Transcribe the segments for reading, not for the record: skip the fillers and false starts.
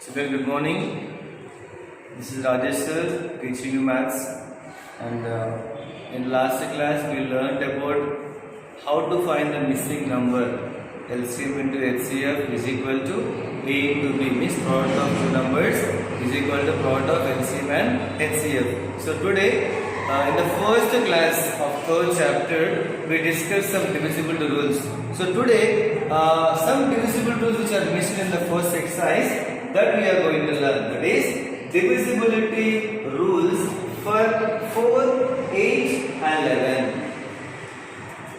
Children, good morning. This is Rajesh sir teaching you maths, and in last class we learned about how to find the missing number. LCM into HCF is equal to A into B, means product of two numbers is equal to product of LCM and HCF. So today in the first class of third chapter we discussed some divisibility rules. So today some divisibility rules which are missed in the first exercise that we are going to learn. That is divisibility rules for 4, 8 and 11.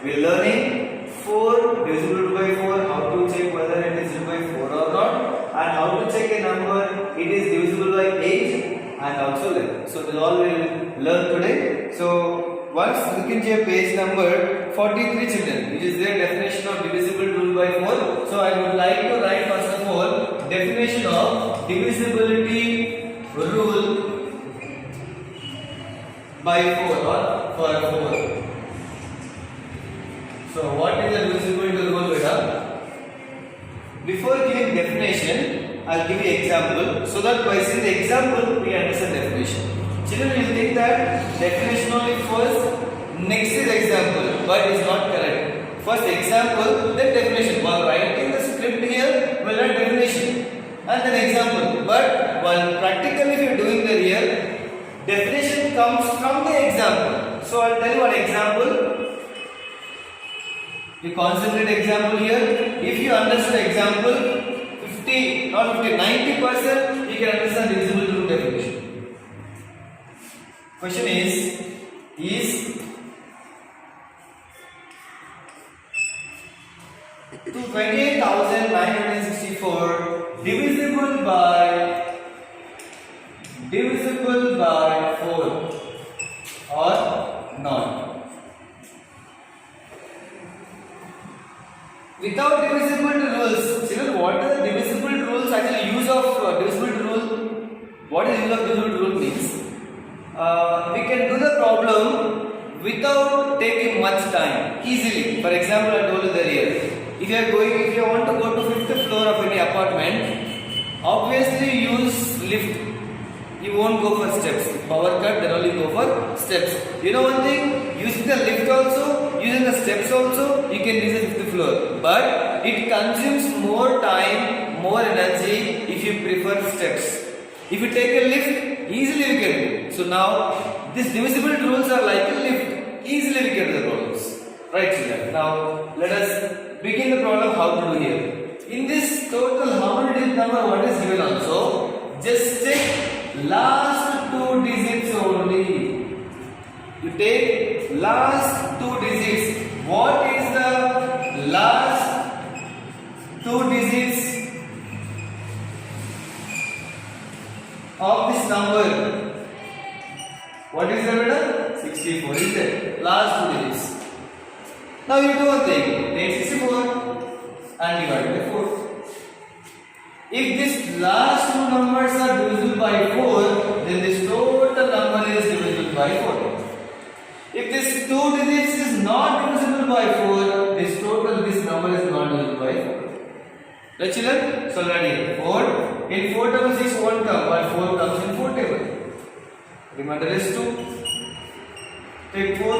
We are learning 4 divisible by 4, how to check whether it is divisible by 4 or not, and how to check a number it is divisible by 8 and also 11. So this all we will learn today. So once look into your page number 43 children, which is their definition of divisible rule by 4. So I would like to write first of all definition of divisibility rule by 4 or for 4. So what is the divisibility rule, beta? Before giving definition, I'll give you example so that by seeing the example we understand definition. Children will think that definition only first, next is example, but it's not correct. First example, then definition. While writing the script here, we'll write definition and then example. But while practically if you're doing the real, definition comes from the example. So I'll tell you one example. You concentrate example here. If you understand example, 50, not 50, 90% you can understand divisible rule definition. Question is 28,964 divisible by 4 or not? Without divisibility rules, children, what are the divisibility rules? Actually, use of divisibility rule. What is use of divisibility rule means? We can do the problem without taking much time, easily. For example, I told you earlier. If you want to go to 5th floor of any apartment, obviously use lift. You won't go for steps. Power cut, then only go for steps. You know one thing? Using the lift also, using the steps also, you can reach the 5th floor. But it consumes more time, more energy if you prefer steps. If you take a lift, easily we can do. So now, these divisibility rules are like a lift. Easily we can do the problems. Right, children. Now, let us begin the problem how to do here. In this total, how many digit number what is given also? Just check last 2 digits only. You take last 2 digits. What is the last 2 digits of this number? What is the beta? 64 is it? Last 2 digits. Now you do one thing. Take 64 and divide by 4. If this last 2 numbers are divisible by 4, then this total number is divisible by 4. If this 2 digits is not divisible by 4, this number is not divisible by 4. Right, children? So ready. 4. In 4 table 6 won't come, but 4 comes in 4 table. Remainder is 2. Take 4.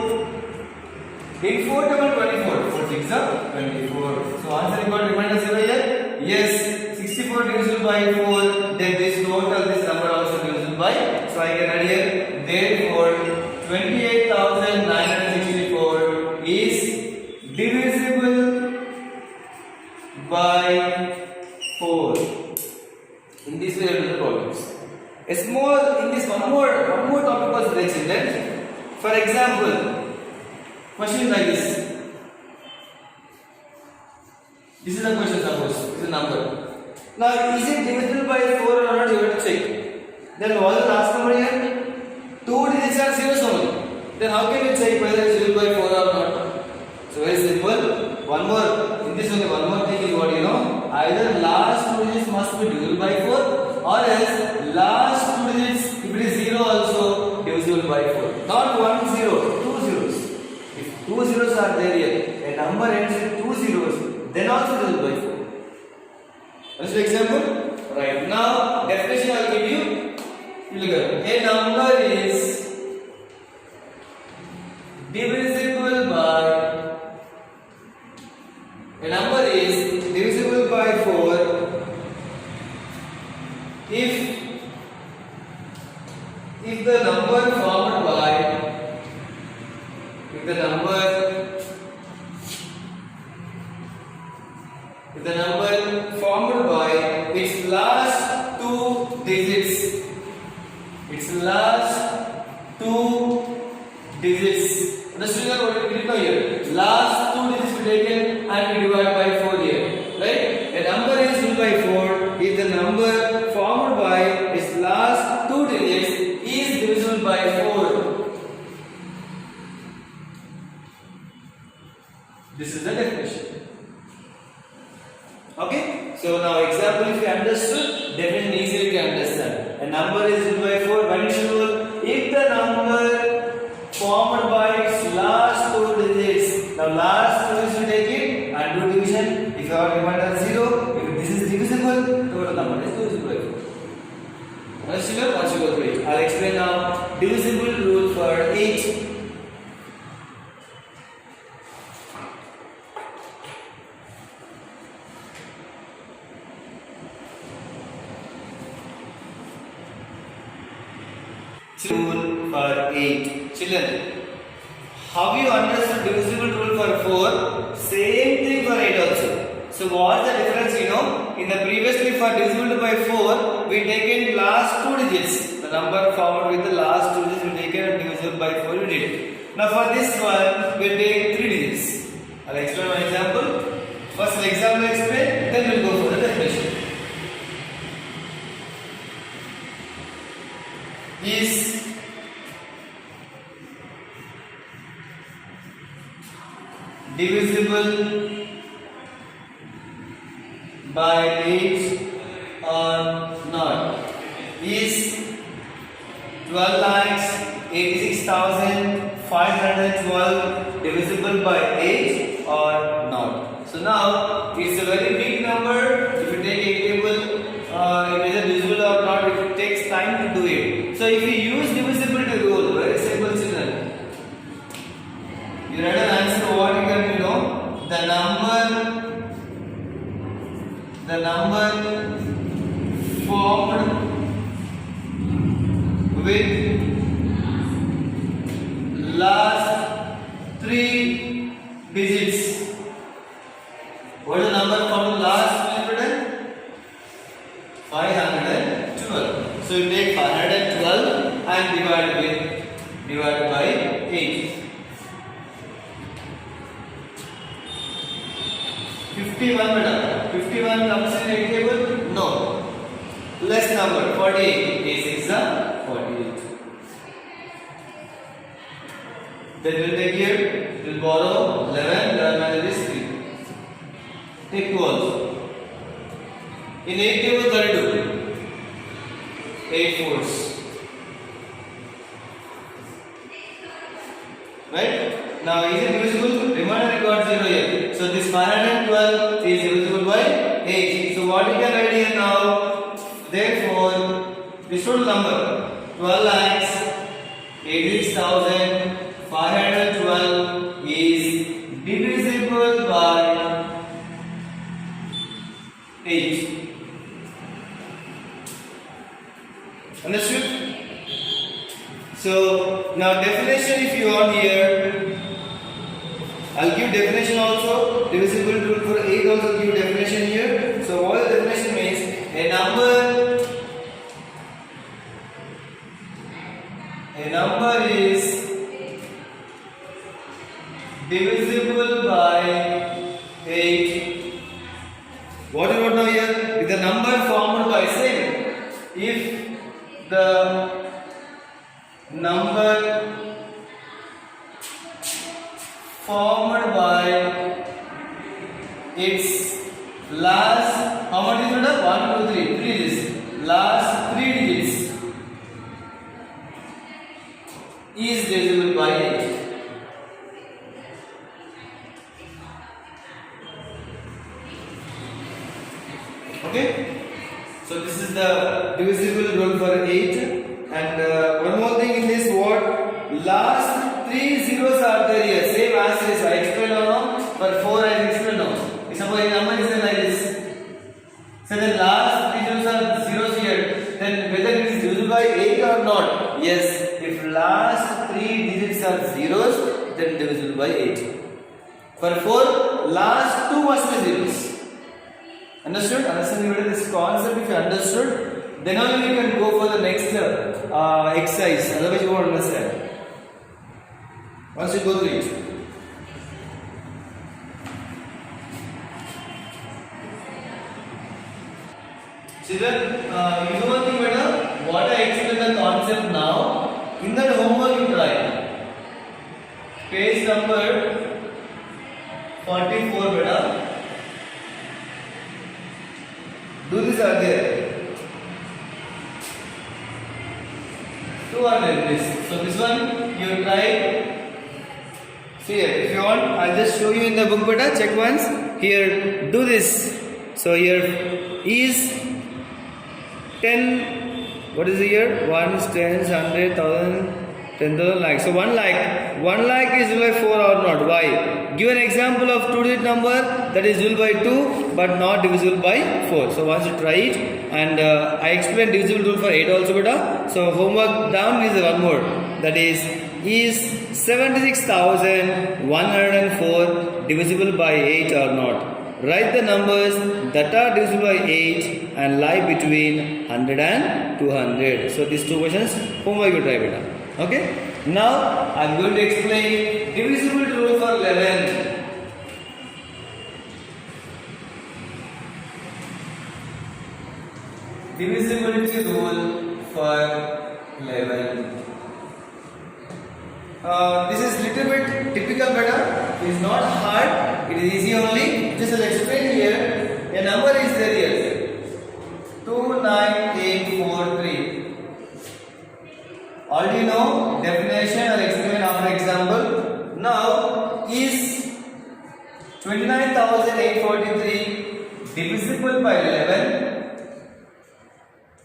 In 4 table 24. 4 6 are 24. So answer you got remainder 0 here? Yes. 64 divisible by 4. Then this number also divisible by. So I can add here. Therefore 28,964 is divisible by 4. In this way, we will do the problems. One more topic was there, children. For example, question like this. This is a question, suppose. This is a number. Now, is it divisible by 4 or not? You have to check. Then what is the last number here? 2 digits are zeros only. Then how can you check whether it is divisible by 4 or not? So very simple. One more thing is what you know. Either last 2 digits must be divisible by 4, or else last 2 digits, if it is 0 also divisible by 4. Not 1 0, 2 zeros. If 2 zeros are there here, a number ends with 2 zeros, then also divisible by 4. What's the example? Right now, divisible by, a number is divisible by 4 if the number formed by, if the number formed by its last two digits, its last two digits. Understood what we did now here? Last two digits we taken and we divide by 4 here, right? A number is divisible by 4 if the number formed by its last two digits is divisible by 4. This is the definition. Okay, so now example if you understood, definition easily you can understand. A number is divisible by 4 when it should rule if the number formed by its last two digits. Now last two digits we take it and do division. If you are remainder 0, if this is divisible, total number is divisible by 4. Understood? Once you go through it, I'll explain now divisible rule for 8. Rule for 8. Children, have you understood divisible rule for 4? Same thing for 8 also. So what's the difference? You know, in the previously for divisible by 4, we taken last two digits. The number formed with the last two digits we taken and divisible by 4 we did. Now for this one, we take 3 digits. I'll explain one example. First an example I'll explain, then we'll go for the definition. Is divisible by 8 or not? Is 12,86,512 divisible by 8 or not? So now it's a very big number. If you take a table, it is divisible or not, it takes time to do it. So if you use divisibility rule, very simple children, you write an answer what you can know, the number formed with last 3 digits. What is the number formed with last 512. So you take 512 and divide by 8. 51 madam. 51 comes in a table? No. Less number 48. This is the 48. Then we'll take here. We'll borrow 11. 11 minus 3. Take 2 also. In 8 table 32. 8 fours. Right? Now is it divisible? Remember we got 0 here. So this 512 is divisible by 8. So what we can write here now? Therefore, this total number 12,86,512 is divisible by 8. Understood? So now definition if you want here, I'll give definition also. Divisible rule for 8 also give definition here. So what the definition means, a number is divisible by 8. What do you want now here? With the number formed by same. If the number formed by its last, how much is it? 1, 2, 3, 3 digits. Last 3 digits is divisible by 8. Okay? So this is the divisible rule for 8. And one more thing in this word, last 3 three zeros are there here, same as this. I explained now. For 4 I explained now. Suppose the number is like this. So the last three zeros are zeros here. Then whether it is divisible by 8 or not? Yes. If last three digits are zeros, then divisible by 8. For 4, last two must be zeros. Understood? Understand this concept? If you understood, then only you can go for the next exercise. Otherwise, you won't understand. Once you go through it. Children, you know one thing better? What I explained the concept now, in that homework you try. Page number 44 better. Do this again. 200 this. So this one you try. See here, if you want, I'll just show you in the book better. Check once. Here, do this. So here is 10. What is the year? 1 is 10, 100, 1000, 10,000 lakh. So 1 lakh. 1 lakh is divisible by 4 or not? Why? Give an example of 2-digit number that is divisible by 2 but not divisible by 4. So once you try it, and I explained divisible rule for 8 also better. So homework down is one more. That is 76,104 divisible by 8 or not? Write the numbers that are divisible by 8 and lie between 100 and 200. So these two questions, homework you try better. Okay? Now I am going to explain divisibility rule for 11. Divisibility rule for 11. This is little bit typical better. It is not hard. It is easy only. Just I'll explain here. A number is there here. 29843. Already know definition. I'll explain after example. Now is 29,843 divisible by 11?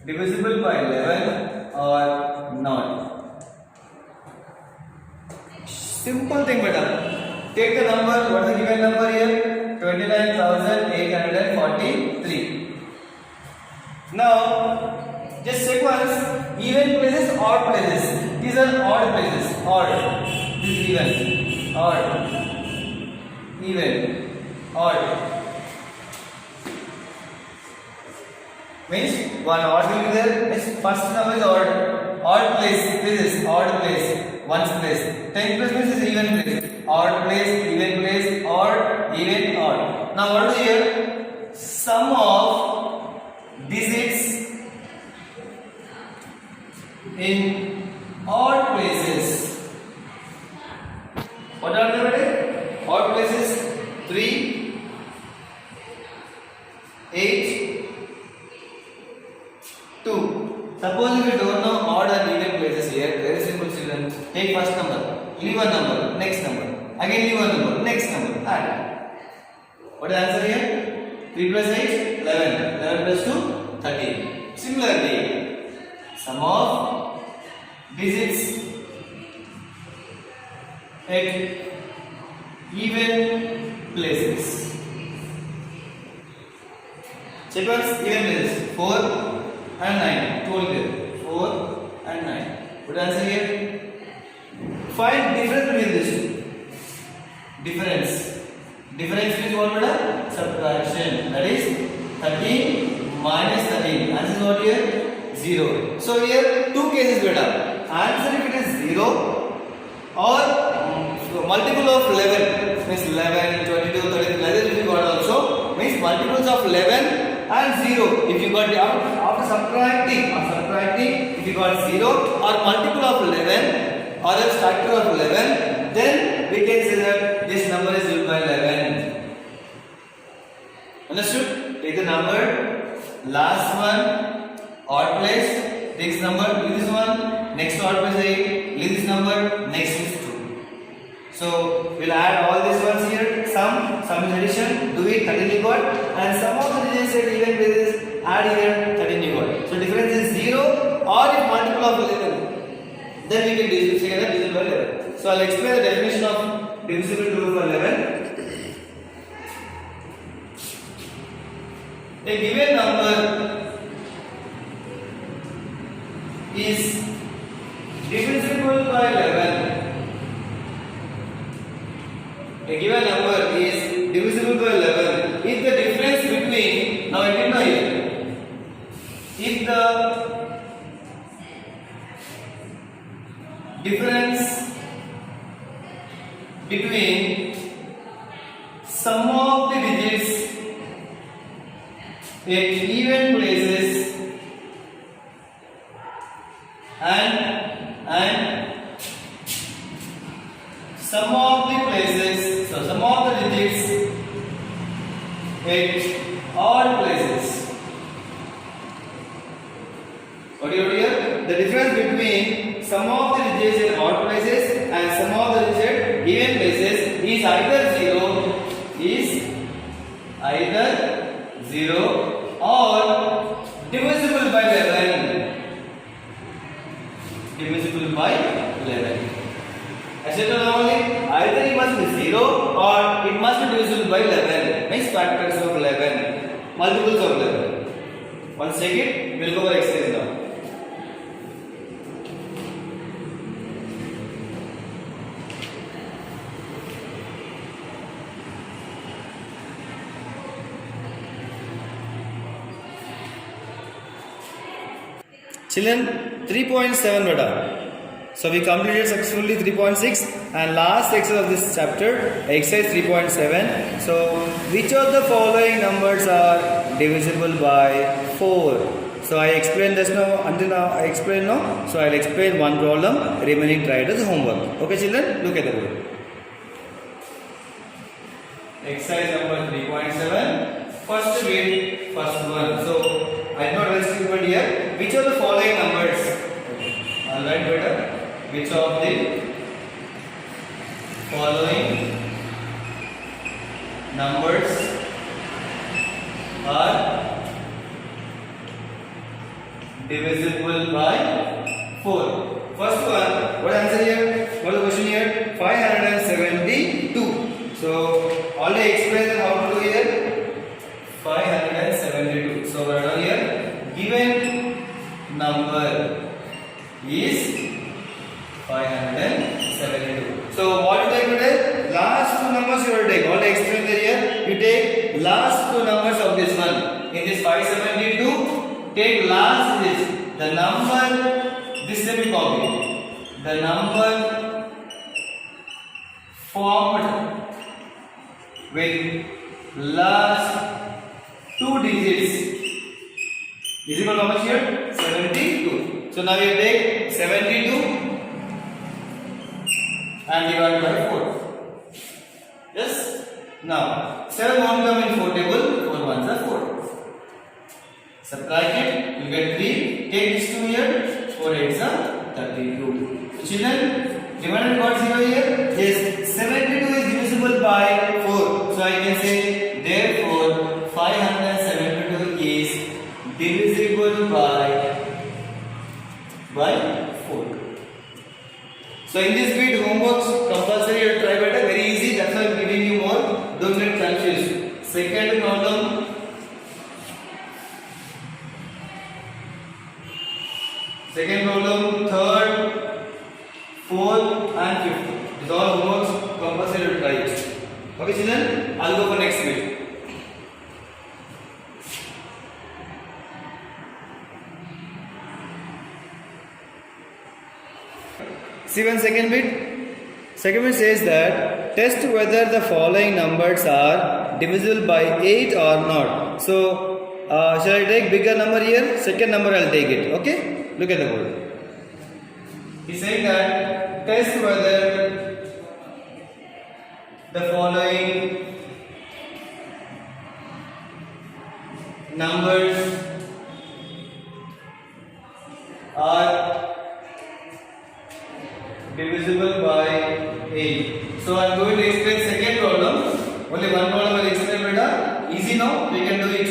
Divisible by 11 or not? Simple thing better. Take the number, what is the given number here? 29,843. Now, just check once, even places, odd places. These are odd places, odd. This is even, odd, even, odd. Means one odd will be there. Means first number is odd. Odd place, places, odd place. Ones place. 10th place means is even place. Odd place, even place, odd, even, odd. Now what is here? Sum of digits in odd places. What are they? Odd places 3, 8, 2. Suppose if you don't know odd and even places here, very simple children. Take first number, leave one number, next number, again leave one number, next number, add. What is the answer here? 3 plus 8, 11. 11 plus 2, 13. Similarly, sum of digits at even places. Check once, even places. 4 and 9. 2 only there. 4 and 9. What is the answer here? Find difference between these two. Difference. Difference means what better? Subtraction. That is 13 minus 13. Answer is what here? 0. So here two cases better. Answer if it is 0 or multiple of 11 means 11, 22, 33. If you got also means multiples of 11 and 0. If you got after subtracting if you got 0 or multiple of 11 or else factor of 11, then we can say that this number is equal by 11. Understood? Take the number, last one, odd place, take this number, leave this one, next odd place 8, leave this number, next is 2. So we'll add all these ones here, sum is addition, do it, 13 you got, and sum of the digits at even places, add here, 13 you got. So difference is 0 or if multiple of 11, then we can say that this is 11. So I'll explain the definition of divisibility rule for 11. A given number is divisible by 11. A given number is divisible by 11 if the difference between, now I did not here, if the difference between sum of the digits at even places and sum of the places, so sum of the digits at odd places. What do you do here? The difference between sum of the digits in odd places and sum of the digits at even places is either 0 or divisible by 11. Divisible by 11. I said normally either it must be 0 or it must be divisible by 11. Means factors of 11, multiples of 11. Once take it, we will go over exercise now. Children, 3.7 beta. So we completed successfully 3.6 and last exercise of this chapter, exercise 3.7. So which of the following numbers are divisible by 4? So I explained this now, until now I explained now. So I'll explain one problem, remaining try it as homework. Okay children, look at the board. Exercise number 3.7. First read, first one. So I did not write stupid here. Which of the following numbers? I'll write better. Which of the following numbers are divisible by 4? First one, what answer here? What is the question here? 572. So already explained how to do here. 572. So what are here? Given number is 572. So what you take today? Last two numbers you will take. Already explained here. You take last two numbers of this one. In this 572, take last this. The number, this will be copied. The number formed with last two digits is equal to how much here? 72. So now you take 72 and divide by 4. Yes? Now 7 won't come in 4 table, 4 ones are 4. Subtract it, you get 3. Take this 2 here, 4 8s are 32. So children, divided by 0 here? Yes, 72 is divisible by 4. So I can say therefore 572 is divisible by 4. So in this bit, homeworks compulsory. You try better, very easy. That's why I'm giving you more. Don't get confused. Second problem. Second problem, third, fourth, and fifth. These all homeworks compulsory. You try it. Okay, children. I'll go for next bit. See one second bit. Second bit says that test whether the following numbers are divisible by 8 or not. So shall I take bigger number here? Second number I'll take it. Okay? Look at the board. He's saying that test whether the following numbers are divisible by 8. So I am going to explain second problem. Only one problem I will explain beta. Easy now, we can do it.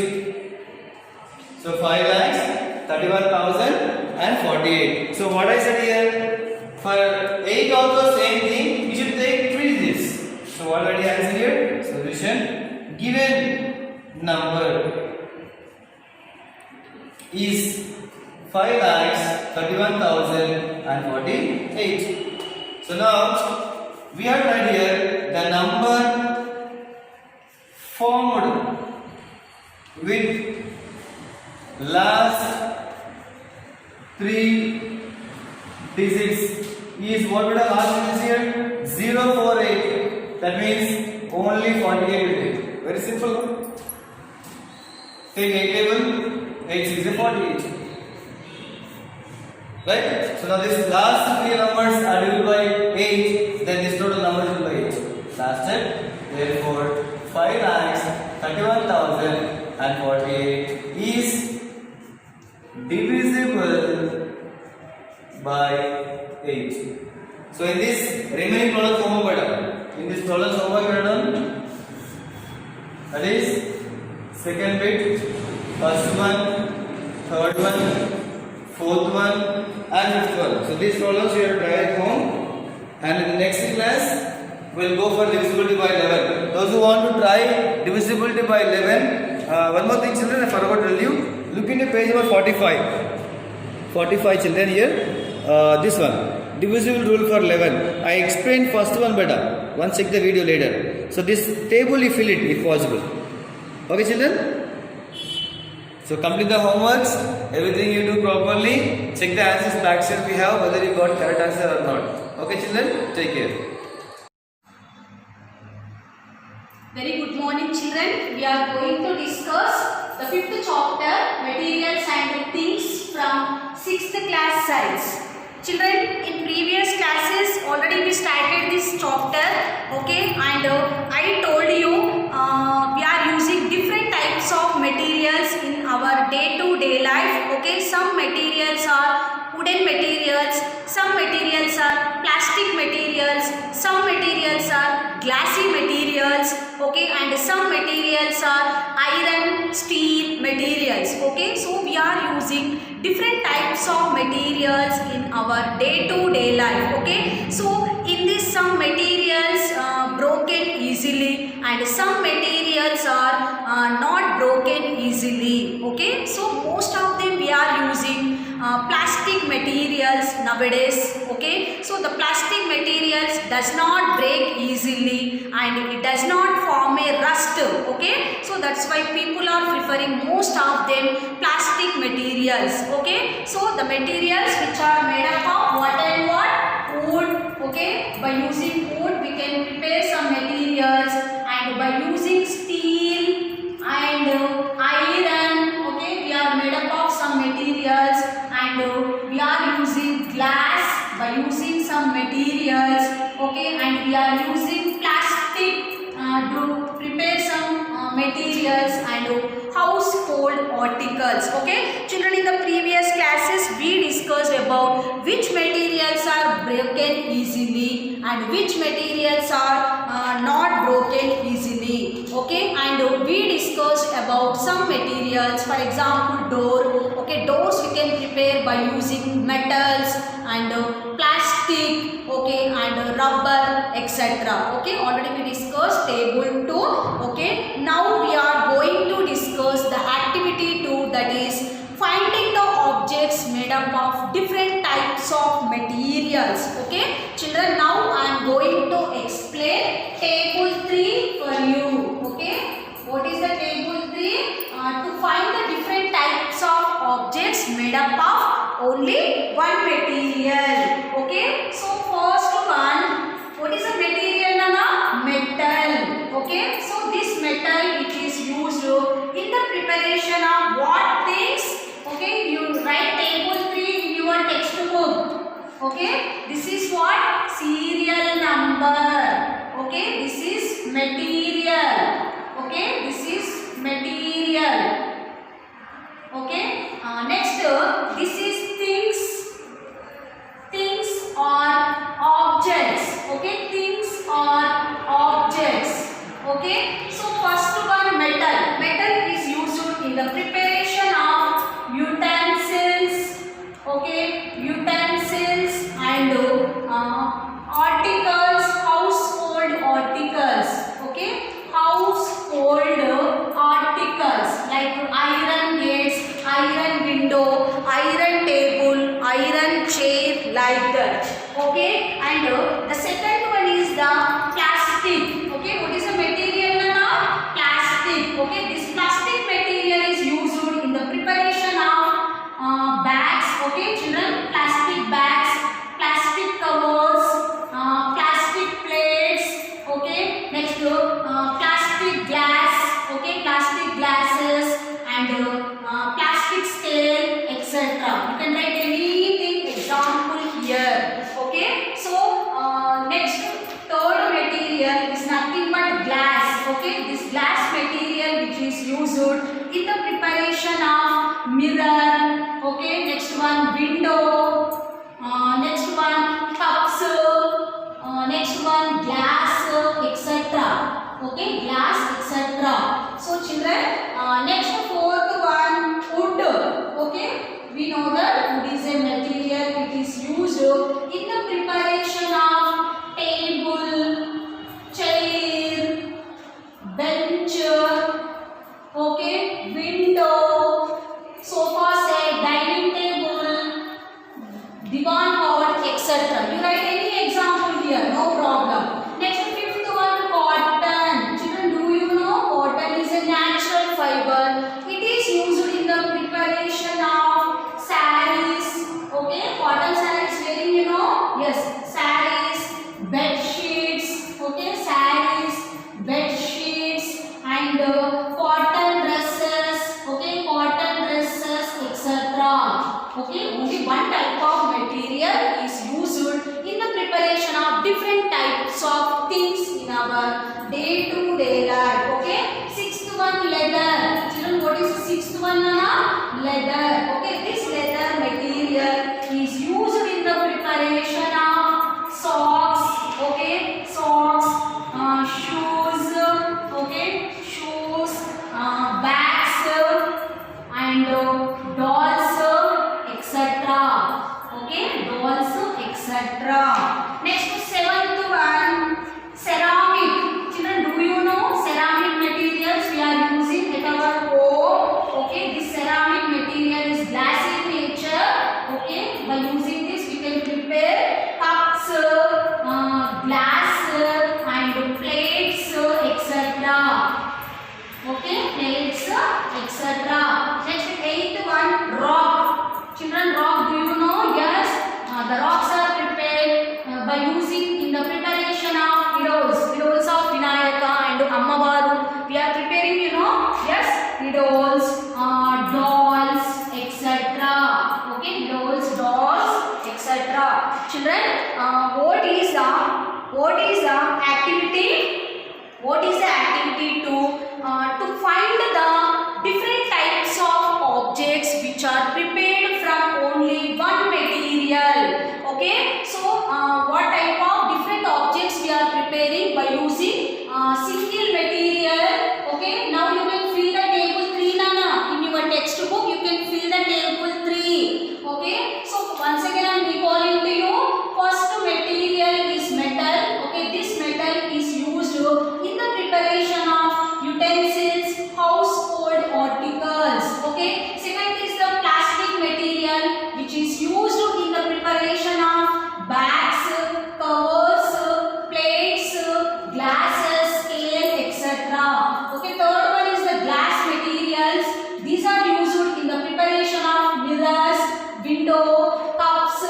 So 5,31,048. So what I said here, for 8 also same thing. 5,31,048. So now we have right here the number formed with last 3 digits is what would have last digits here? 048. That means only 48 will take. Very simple. Take 8 table, 8 6 is 48. Right? So now this last 3 numbers are divided by 8, then this total number is by 8. Last step. Therefore 5,31,048 is divisible by 8. So in this remaining problems homework we done. In this problems homework we done. That is second bit, first one, third one, fourth one, and fifth one. So these problems you have to try at home. And in the next class we'll go for divisibility by 11. Those who want to try divisibility by 11, one more thing children, I forgot to tell you. Look into page number 45. 45 children here. This one, divisible rule for 11. I explained first one better. Once check the video later. So this table you fill it if possible. Okay children? So complete the homeworks. Everything you do properly. Check the answers back side we have whether you got correct answer or not. Okay children? Take care. Very good morning children. We are going to discuss the 5th chapter, materials and things from 6th class science. Children, in previous classes already we started this chapter, okay, and I told you we are using different types of materials in our day-to-day life, okay. Some materials are wooden materials, some materials are plastic materials, some materials are glassy materials, okay, and some materials are iron, steel materials, okay. So we are using different types of materials in our day-to-day life, okay. So in this some materials broken easily and some materials are not broken easily, okay. So most of them we are using plastic materials nowadays, okay. So the plastic materials does not break easily and it does not form a rust, okay. So that's why people are preferring most of them plastic materials, okay. So the materials which are made up of what and what? Wood, okay. By using wood we can prepare some materials, and by using steel and iron, okay, we are made up of some materials, and we are using glass by using some materials, okay, and we are using plastic to prepare some materials and household articles, okay. Children, in the previous classes we discussed about which materials are broken easily and which materials are not broken easily, okay, and we discussed about some materials, for example door, okay, doors we can prepare by using metals and plastic, okay, and rubber, etc. Okay, already we discussed table 2, okay. Now we are going to discuss the activity 2, that is finding the objects made up of different types of materials, okay. Children, now I am going to explain table 3 for you, okay. What is the table 3? To find the different types of objects made up of only one material, okay. So first one, what is the material, Nana? Metal, okay. So this metal it is used in the preparation of what things, okay. You write table 3 in your textbook, okay. This is what? Serial number, okay. This is material, okay. This is material, okay. Next, this is things. Things or objects, okay. Things or objects, okay. So first one, metal. Metal is used in the preparation of utensils, okay. Utensils and articles, household articles, okay. Household articles like iron gates, iron window, iron glass material which is used in the preparation of mirror. Okay, next one window. Next one cups. Next one glass, etc. Okay, glass, etc. So children, next fourth one wood. Okay, we know that wood is a material which is used in the preparation of table, chair, bench, okay, window, sofa set, dining table, divan cover, etc. You write any example here, no problem. Next, fifth one, cotton. Children, do you know cotton is a natural fiber? It is used in the preparation of sarees. Okay, cotton sarees wearing, you know? Yes, sarees, bed sheets. Okay, sarees, bed sheets, and cotton dresses. Okay, cotton dresses, etc. Okay, only one type of material is used in the preparation of different types of things in our day-to-day life. Okay, sixth one, leather. Children, what is the sixth one, Nana? Leather. Okay, this leather material is used in the preparation of socks. Okay, socks, shoes. Okay, shoes, bags, and dolls, etc. Okay, dolls, etc. Next, seventh one, ceramic. Children, do you know ceramic materials we are using at our home? Okay, this ceramic material is glass in nature. Okay, by using this we can prepare cups, glass, and plates, etc. Okay, plates, etc. Next, eighth one, rock. Children, rock, do you know? Yes, the rocks are prepared by using in the preparation of idols of Vinayaka and Ammavaru. We are preparing, you know? Yes, idols, dolls, etc. Okay, idols, dolls, etc. Children, what is the activity? What is the activity to find the different types of objects which are prepared from only one material? Okay, so what type of different objects we are preparing by using single material? Okay, now you can fill the table 3, Nana. In your textbook you can fill the table 3. Okay, so once again I am recalling to you. First material is metal. Okay, this metal is used in the preparation of utensils, household articles. Okay, second is the plastic material which is used in the preparation of bags, covers, plates, glasses, scale, etc. Okay, third one is the glass materials. These are used in the preparation of mirrors, window, cups,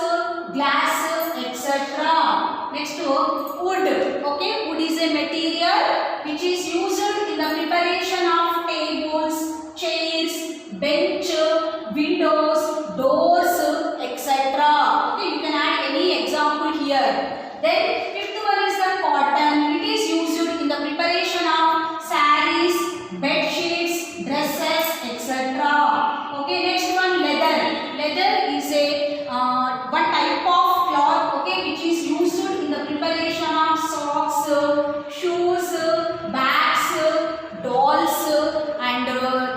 glass, etc. Next, wood. Okay, wood is a material which is used in the preparation of tables, chairs, bench, windows, doors, etc. Okay, you can add any example here. Then fifth one is the cotton. It is used in the preparation of sarees, bed sheets, dresses, etc. Okay, next one, leather. Leather is a one type of cloth, okay, which is used in the preparation of socks, shoes, bags, dolls, and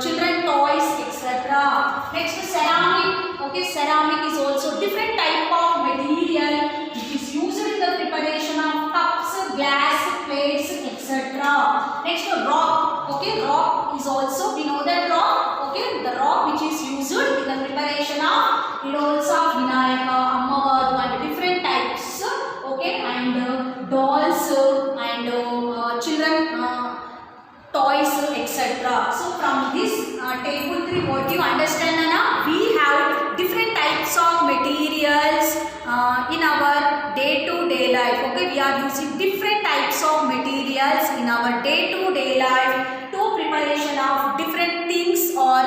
children toys, etc. Next, ceramic. Okay, ceramic is also different type of material which is used in the preparation of cups, glass, plates, etc. Next, rock. Okay, rock is also, we know that rock. Okay, the rock which is used in the preparation of idols of Vinayaka, Ammavaru, and different types. Okay, and dolls and children toys, etc. So from this table 3, what you understand, Nana? We have different types of materials in our day-to-day life. Okay, we are using different types of materials in our day-to-day life to preparation of different things or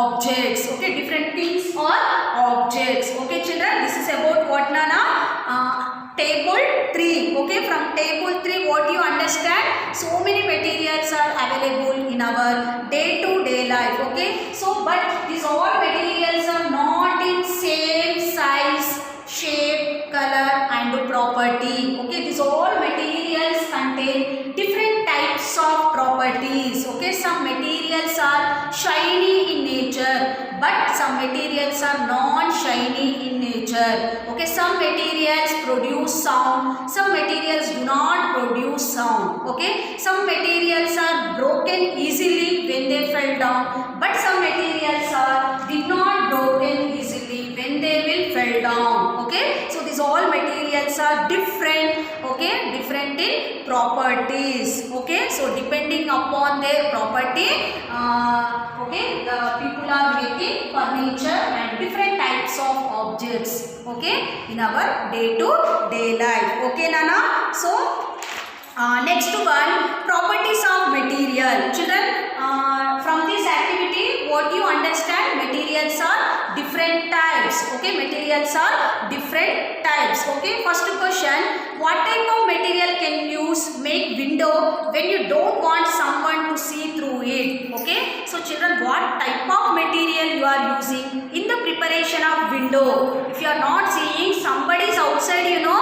objects. Okay, different things or objects. Okay, children, this is about what, Nana? Table 3. Okay, from table 3, what you understand? So many materials are available available in our day-to-day life. Okay, so but these all materials are not in same size, shape, color and property. Okay, these all materials contain different types of properties. Okay, some materials are shiny in nature, but some materials are non-shiny in nature. Okay, some materials produce sound, some materials do not produce sound. Okay, some materials are broken easily when they fell down, but some materials are did not broken easily when they will fell down. Okay, so these all materials are different. Okay, different in properties. Okay, so depending upon their property, okay, the people are making furniture and different types of objects. Okay, in our day-to-day life. Okay, Nana. So next one, properties of material. Children, from this activity, what you understand? Materials are different types. Okay, materials are different types. Okay, first question, what type of material can you use make window when you don't want someone to see through it? Okay, so children, what type of material you are using in the preparation of window? If you are not seeing somebody is outside, you know,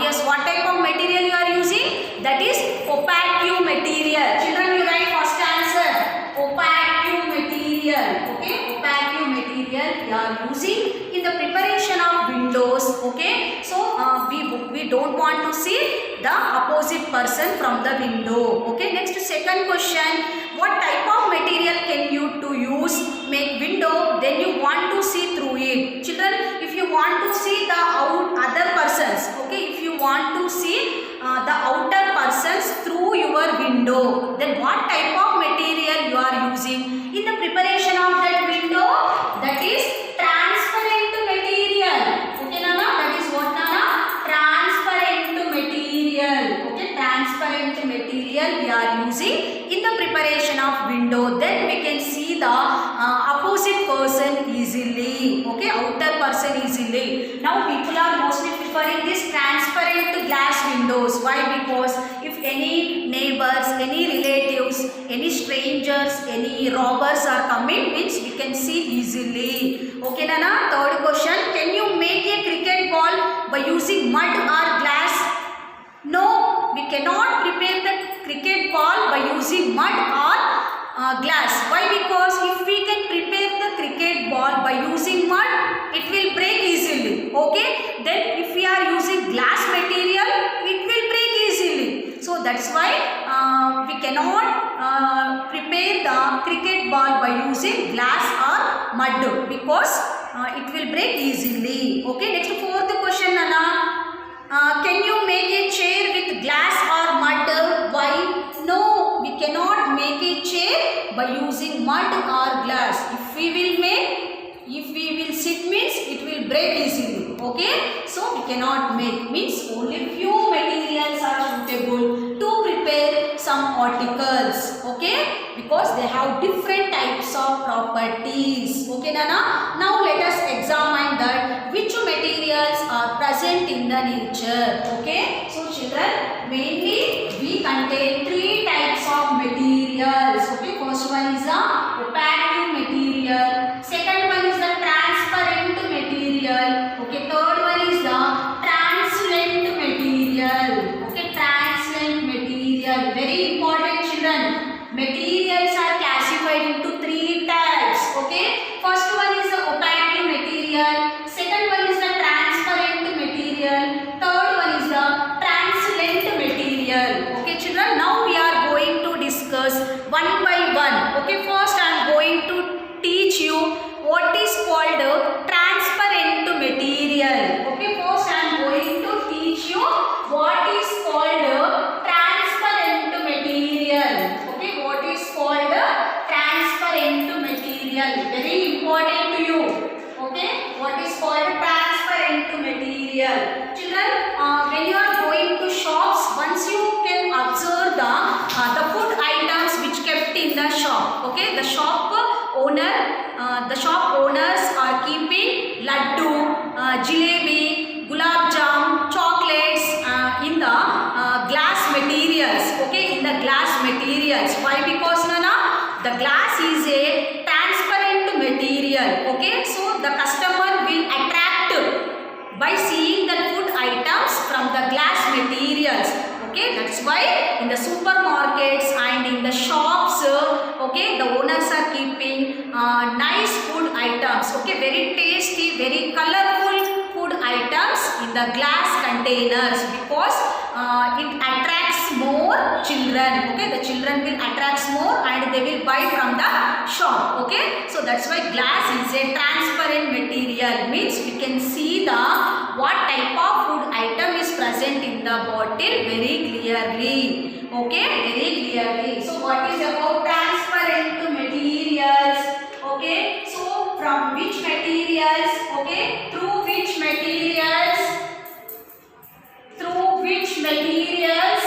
yes, what type of material you are using? That is opaque material. Children, you write first answer. Opaque material. Okay, opaque material we are using in the preparation of windows. Okay, so we don't want to see the opposite person from the window. Okay, next second question, what type of material can you to use make window then you want to see through it? Children, if you want to see the other persons, okay, if you want to see the outer persons through your window, then what type of material you are using in the preparation of that window? That is transparent material. Okay, Nana, that is what, Nana? Transparent material. Okay, transparent material we are using in the preparation of window. Then we can see the opposite person easily. Okay, outer person easily. Now people are mostly preferring this transparent glass windows. Why? Because if any neighbors, any relatives, any strangers, any robbers are coming, means we can see easily. Okay, Nana. Third question, can you make a cricket ball by using mud or glass? No, we cannot prepare the cricket ball by using mud or glass. Why? Because if we can prepare the cricket ball by using mud, it will break easily. Okay, then if we are using glass material, it will break easily. So that's why we cannot prepare the cricket ball by using glass or mud, because it will break easily. Okay, next fourth question, Nana. Can you make a chair with glass or mud? Why? No, we cannot make a chair by using mud or glass. If we will sit, means it will break easily. Okay, so we cannot make, means only few materials are suitable to prepare some articles. Okay, because they have different types of properties. Okay, Nana. Now let us examine that which materials are present in the nature. Okay, so children, mainly we contain three types of materials. Okay, first one is the opaque material, second one is the transparent material. Okay, third one is the translucent material. Okay, translucent material, very important, children. Materials are classified into three types. Okay, first one is the opaque material, second one is the transparent material, third one is the translucent material. Okay, children, now we are going to discuss one by one. Okay, first I am going to teach you what is called transparent material. Okay, first I am going to teach you what is called transparent material. Okay, what is called transparent material, very important to you. Okay, what is called transparent material? Children, when you are going to shops, once you can observe the food items which kept in the shop. Okay, the shop owners are keeping laddu, jalebi, gulab jam, chocolates in the glass materials. Okay, in the glass materials. Why? Because the glass is a transparent material. Okay, so the customer will attract by seeing the food items from the glass materials. Okay, that's why in the supermarkets and in the shops, okay, the owners are keeping nice food items. Okay, very tasty, very colorful food items in the glass containers, because it attracts more children. Okay, the children will attract more and they will buy from the shop. Okay, so that's why glass is a transparent material, means we can see the what type of food item is present in the bottle very clearly. Okay, very clearly. So what is about transparent materials? Okay, so from which materials? Okay, through which materials? Through which materials?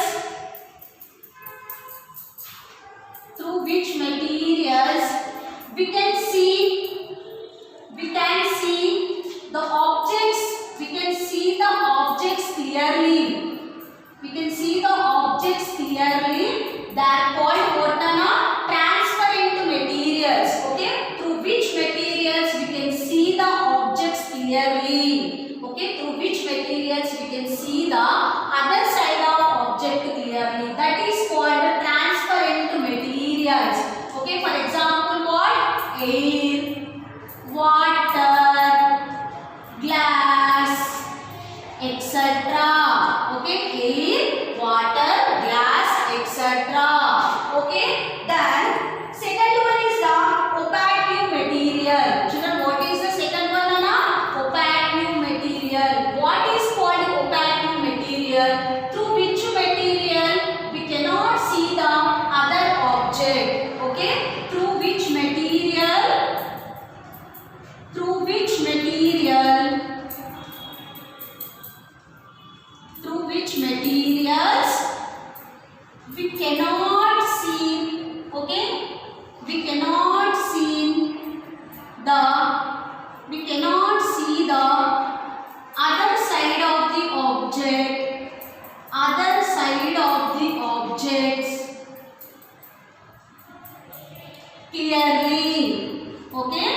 Through which materials we can see the objects. We can see the objects clearly. We can see the objects clearly. They are called what? Transparent materials. Okay, through which materials we can see the objects clearly. Okay, through which materials we can see the other side of object clearly. That is called transparent materials. Okay, for example, what? Air, water, glass, etc. Okay, air, water, glass, etc. Okay, then second one is the opaque material. Children, what is the second one? Opaque material. What is called opaque material? Through which material we cannot see the other object. Okay, through which material? Through which material? Through which materials we cannot see. Okay, we cannot see the other side of the object, other side of the objects clearly. Okay,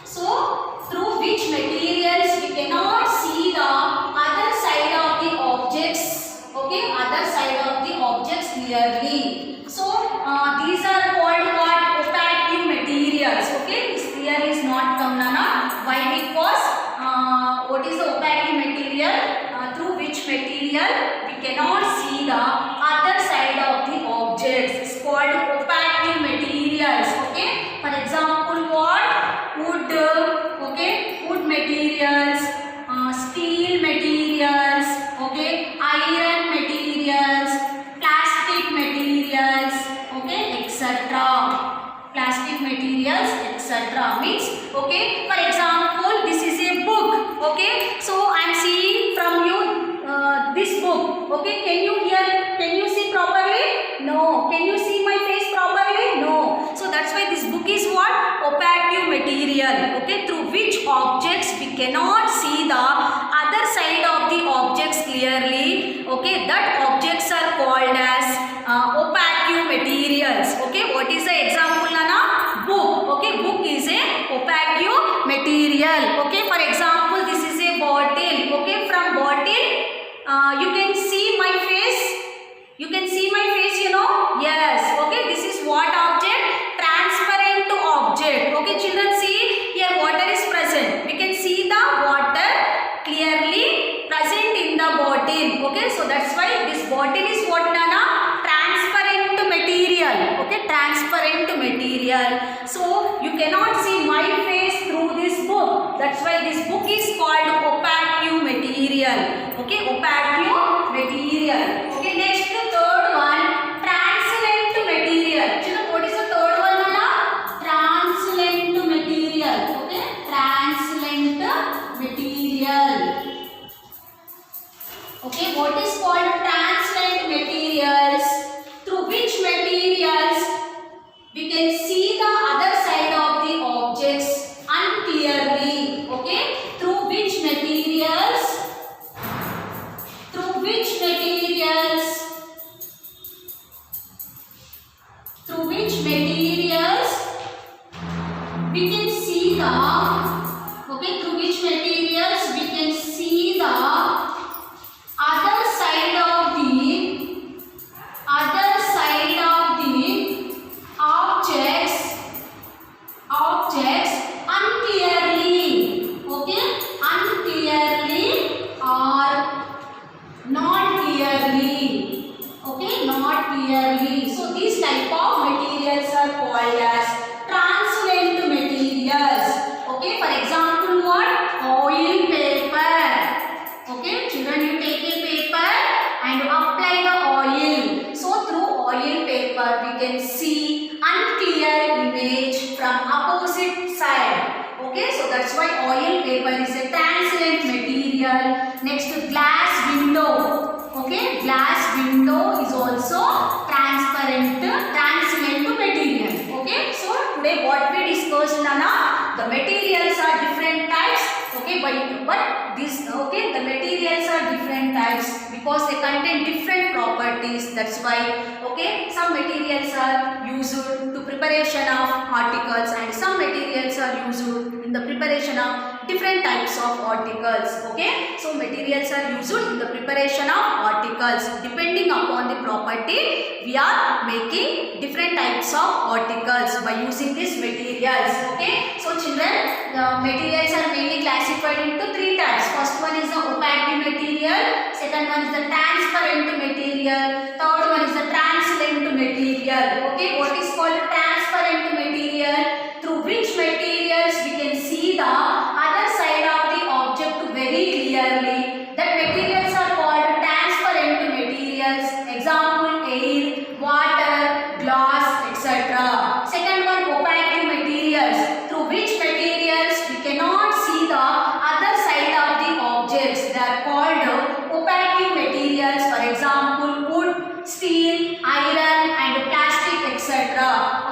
so through which materials we cannot see the other side of the objects. Okay, other side of the objects clearly. So these are called what? Opaque materials. Okay, this clear is not come, Nana. Why? Because what is the opaque material? Through which material we cannot see the other side of the objects. It's called opaque materials. Okay, for example, what? Wood. Okay, wood materials, steel materials. Okay, iron materials, plastic materials. Okay, etc. Plastic materials, etc. Means, okay, for example, this is a book. Okay, so I am seeing from you this book. Okay, can you see properly? No. Can you see my face properly? No. So that's why this book is what? Opaque material. Okay, through which objects we cannot see the other side of the objects clearly. Okay, that objects are called as opaque materials. Okay, what is the example, Nana? Book. Okay, book is a opaque material. Okay, for example, this is a bottle. Okay, from bottle you can see my face. You can see my face, you know. Yes. Okay, this is what object? Transparent object. Okay, children, see here water is present. We can see the water clearly present in the bottle. Okay, so that's why this bottle is what, Nana? Transparent material. Okay, transparent material. So you cannot see my face through this book. That's why this book is called opaque material. Okay, opaque material. Okay, next the third one, translucent material. Children, what is the third one, Nana? Translucent material. Okay, translucent material. Okay, what is called translucent materials? Through which materials we can see the other side of the objects unclearly. Okay, through which materials? Through which materials? Through which materials we can see the, okay, through which materials we can see the other side of the objects unclearly, okay, unclearly or not clearly, okay, not clearly. So these type of materials are called as translucent materials. Okay, for example, what? Oil paper. Okay, children, you take a paper and you apply the oil. So through oil paper we can see unclear image from opposite side. Okay, so that's why oil paper is a translucent material. Next, glass window. Okay, glass window is also translucent material. Okay, so today what we discussed, Nana, the materials are different types. Okay, but this, okay, the materials are different types because they contain different properties. That's why, okay, some materials are used to preparation of articles and some materials are used in the preparation of different types of articles. Okay, so materials are used in the preparation of articles. Depending upon the property, we are making different types of articles by using these materials. Okay, so children, the materials are mainly classified into three types. First one is the opaque material, second one is the transparent material, third one is the translucent material. Okay, what is called transparent material? Through which materials we can see the other side of the object very clearly. That materials are called transparent materials. Example, air, water, glass, etc. Second one, opaque materials. Through which materials we cannot see the other side of the objects. They are called opaque materials. For example, wood, steel, iron and plastic, etc.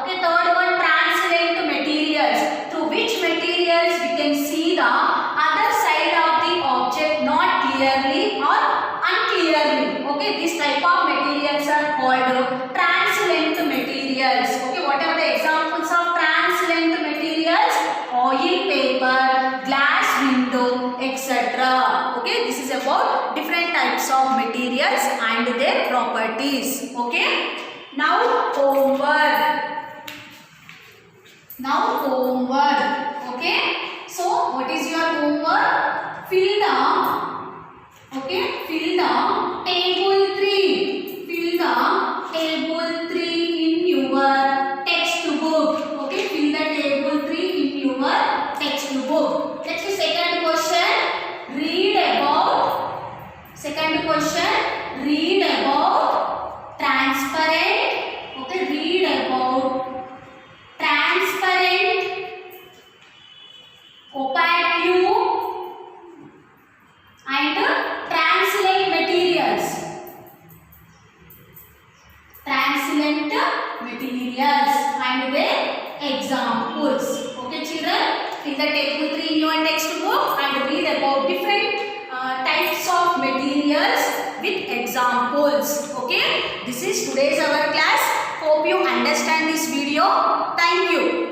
Okay, third one, translucent materials. Through which materials we can see the other side of the object not clearly or unclearly. Okay, this type of materials are called translucent materials. Okay, what are the examples of translucent materials? Oil paper, glass window, etc. Okay, this is about different types of materials and their properties. Okay, now homework. Okay, so what is your homework? Fill the table 3. Fill the table 3 in your textbook. Okay, fill the table 3 in your textbook. Next, second question. Read about transparent. Okay, read about transparent, opaque and translucent materials. Translucent materials and their examples. Okay, children, fill the table 3 in your textbook and read about different types of materials with examples. Okay, this is today's our class. Hope you understand this video. Thank you.